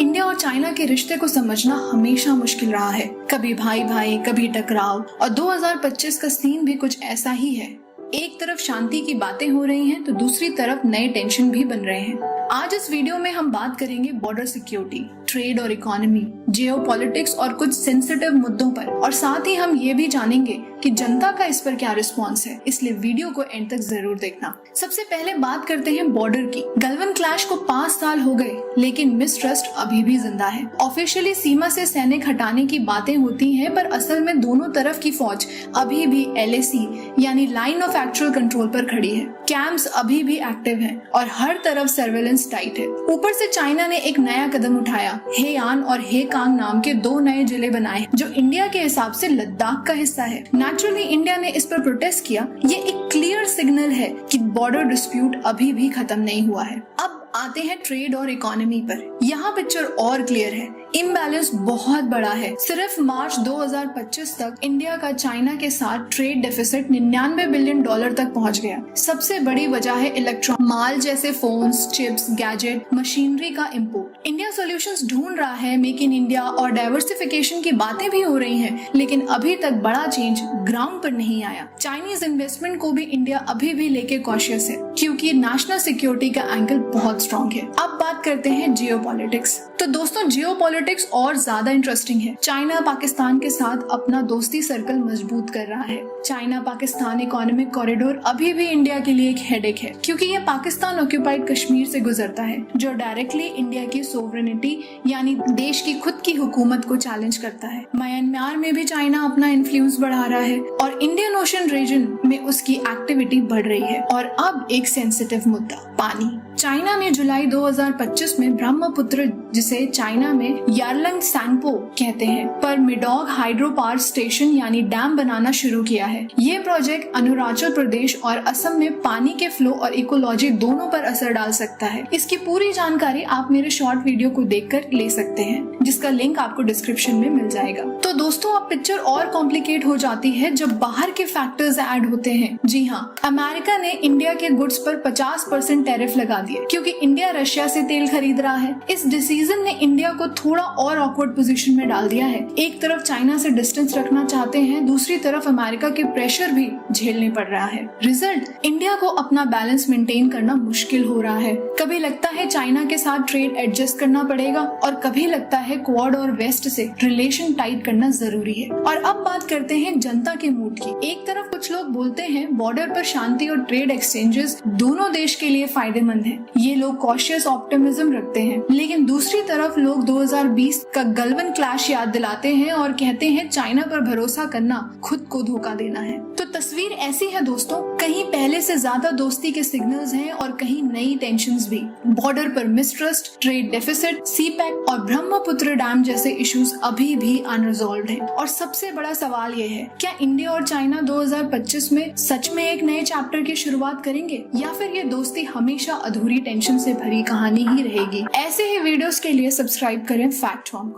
India और China के रिश्ते को समझना हमेशा मुश्किल रहा है। कभी भाई भाई, कभी टकराव, और 2025 का सीन भी कुछ ऐसा ही है। एक तरफ शांति की बातें हो रही हैं तो दूसरी तरफ नए टेंशन भी बन रहे हैं। आज इस वीडियो में हम बात करेंगे बॉर्डर सिक्योरिटी, ट्रेड और इकोनॉमी, जियोपॉलिटिक्स और कुछ सेंसिटिव मुद्दों पर, और साथ ही हम ये भी जानेंगे कि जनता का इस पर क्या रिस्पॉन्स है, इसलिए वीडियो को एंड तक जरूर देखना। सबसे पहले बात करते हैं बॉर्डर की। गलवान क्लैश को 5 साल हो गए, लेकिन मिसट्रस्ट अभी भी जिंदा है। ऑफिशियली सीमा से सैनिक हटाने की बातें होती हैं, पर असल में दोनों तरफ की फौज अभी भी LAC यानी लाइन ऑफ एक्चुअल कंट्रोल पर खड़ी है। कैंप्स अभी भी एक्टिव हैं और हर तरफ सर्वेलेंस टाइट है। ऊपर से चाइना ने एक नया कदम उठाया, हेयान और हेकांग नाम के 2 नए जिले बनाए जो इंडिया के हिसाब से लद्दाख का हिस्सा है। नेचुरली इंडिया ने इस पर प्रोटेस्ट किया। ये एक क्लियर सिग्नल है कि बॉर्डर डिस्प्यूट अभी भी खत्म नहीं हुआ है। अब आते हैं ट्रेड और इकोनॉमी पर। यहाँ पिक्चर और क्लियर है। इम्बैलेंस बहुत बड़ा है। सिर्फ मार्च 2025 तक इंडिया का चाइना के साथ ट्रेड डेफिसिट $99 बिलियन तक पहुँच गया। सबसे बड़ी वजह है इलेक्ट्रॉनिक माल जैसे फोन्स, चिप्स, गैजेट, मशीनरी का इम्पोर्ट। इंडिया सॉल्यूशंस ढूंढ रहा है, मेक इन इंडिया और डाइवर्सिफिकेशन की बातें भी हो रही हैं, लेकिन अभी तक बड़ा चेंज ग्राउंड पर नहीं आया। चाइनीज इन्वेस्टमेंट को भी इंडिया अभी भी लेके कॉशियस है, क्योंकि नेशनल सिक्योरिटी का एंगल बहुत स्ट्रॉन्ग है। अब बात करते हैं जियोपॉलिटिक्स। तो दोस्तों, जियोपॉलिटिक्स और ज्यादा इंटरेस्टिंग है। चाइना पाकिस्तान के साथ अपना दोस्ती सर्कल मजबूत कर रहा है। चाइना पाकिस्तान इकोनॉमिक कॉरिडोर अभी भी इंडिया के लिए एक हेडेक है, क्योंकि ये पाकिस्तान ऑक्यूपाइड कश्मीर से गुजरता है, जो डायरेक्टली इंडिया की सोवरेनिटी यानी देश की खुद की हुकूमत को चैलेंज करता है। म्यांमार में भी चाइना अपना इन्फ्लुएंस बढ़ा रहा है और इंडियन ओशन रीजन में उसकी एक्टिविटी बढ़ रही है। और अब एक सेंसिटिव मुद्दा, पानी। चाइना ने जुलाई 2025 में ब्रह्मपुत्र, जिसे चाइना में यारलंग सैंगपो कहते हैं, पर मिडॉग हाइड्रो पावर स्टेशन यानी डैम बनाना शुरू किया है। ये प्रोजेक्ट अरुणाचल प्रदेश और असम में पानी के फ्लो और इकोलॉजी दोनों पर असर डाल सकता है। इसकी पूरी जानकारी आप मेरे शॉर्ट वीडियो को देखकर ले सकते हैं, जिसका लिंक आपको डिस्क्रिप्शन में मिल जाएगा। तो दोस्तों, अब पिक्चर और कॉम्प्लिकेट हो जाती है जब बाहर के फैक्टर्स ऐड होते हैं। जी हाँ, अमेरिका ने इंडिया के गुड्स पर 50% टैरिफ लगा दिया, क्योंकि इंडिया रशिया से तेल खरीद रहा है। इस डिसीजन ने इंडिया को थोड़ा और ऑकवर्ड पोजीशन में डाल दिया है। एक तरफ चाइना से डिस्टेंस रखना चाहते हैं, दूसरी तरफ अमेरिका के प्रेशर भी झेलने पड़ रहा है। रिजल्ट, इंडिया को अपना बैलेंस मेंटेन करना मुश्किल हो रहा है। कभी लगता है चाइना के साथ ट्रेड एडजस्ट करना पड़ेगा, और कभी लगता है क्वाड और वेस्ट से रिलेशन टाइट करना जरूरी है। और अब बात करते हैं जनता के मूड की। एक तरफ कुछ लोग बोलते हैं बॉर्डर पर शांति और ट्रेड एक्सचेंजेस दोनों देश के लिए फायदेमंद है। ये लोग कॉशियस ऑप्टिमिज्म रखते हैं, लेकिन दूसरी तरफ लोग 2020 का गलवान क्लैश याद दिलाते हैं और कहते हैं चाइना पर भरोसा करना खुद को धोखा देना है। तो तस्वीर ऐसी है दोस्तों, कहीं पहले से ज्यादा दोस्ती के सिग्नल्स हैं और कहीं नई टेंशंस भी। बॉर्डर पर मिसट्रस्ट, ट्रेड डेफिसिट, सीपैक और ब्रह्मपुत्र डैम जैसे इश्यूज अभी भी अनरिजॉल्व्ड हैं। और सबसे बड़ा सवाल ये है, क्या इंडिया और चाइना 2025 में सच में एक नए चैप्टर की शुरुआत करेंगे, या फिर ये दोस्ती हमेशा अधूरी टेंशन से भरी कहानी ही रहेगी। ऐसे ही वीडियोस के लिए सब्सक्राइब करें फैक्ट फॉर्म।